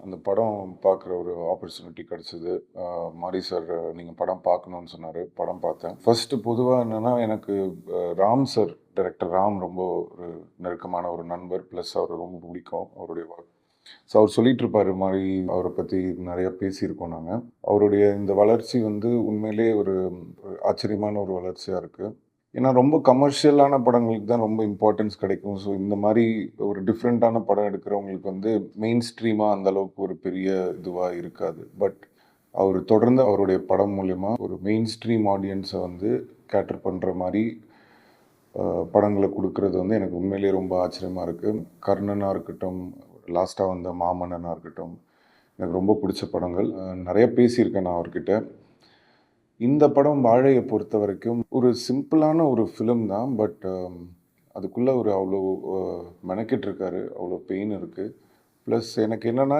அந்த படம் பார்க்குற ஒரு ஆப்பர்ச்சுனிட்டி கிடச்சிது. மாரி சார் நீங்க படம் பார்க்கணும்னு சொன்னாரு. படம் பார்த்தேன். ஃபர்ஸ்ட்டு பொதுவா என்னன்னா, எனக்கு ராம் சார், டைரக்டர் ராம் ரொம்ப ஒரு நெருக்கமான ஒரு நண்பர். ப்ளஸ் அவர ரொம்ப பிடிக்கும். அவருடைய ஒர்க். ஸோ அவர் சொல்லிட்டு இருப்பாரு மாரி அவர பத்தி நெறைய பேசியிருக்கோம் நாங்க. அவருடைய இந்த வளர்ச்சி வந்து உண்மையிலேயே ஒரு ஆச்சரியமான ஒரு வளர்ச்சியா இருக்கு. ஏன்னா ரொம்ப கமர்ஷியலான படங்களுக்கு தான் ரொம்ப இம்பார்ட்டன்ஸ் கிடைக்கும். ஸோ இந்த மாரி ஒரு டிஃப்ரெண்ட்டான படம் எடுக்கிறவங்களுக்கு வந்து மெயின் ஸ்ட்ரீமா அந்த அளவுக்கு ஒரு பெரிய இதுவா இருக்காது. பட் அவரு தொடர்ந்து அவருடைய படம் மூலியமா ஒரு மெயின் ஸ்ட்ரீம் ஆடியன்ஸ வந்து கேட்டர் பண்ற மாரி படங்கள குடுக்குறது வந்து எனக்கு உண்மையிலேயே ரொம்ப ஆச்சரியமா இருக்கு. கர்ணனா இருக்கட்டும், லாஸ்ட்டா வந்த மாமன்னனா இருக்கட்டும், எனக்கு ரொம்ப பிடிச்ச படங்கள். நெறைய பேசியிருக்கேன் நான் அவர்கிட்ட. இந்த படம் வாழைய பொறுத்தவரைக்கும் ஒரு சிம்பிளான ஒரு ஃபிலிம் தான். பட் அதுக்குள்ள ஒரு அவ்வளோ மெனக்கெட்டுருக்காரு. அவ்வளோ பெயின் இருக்கு. ப்ளஸ் எனக்கு என்னன்னா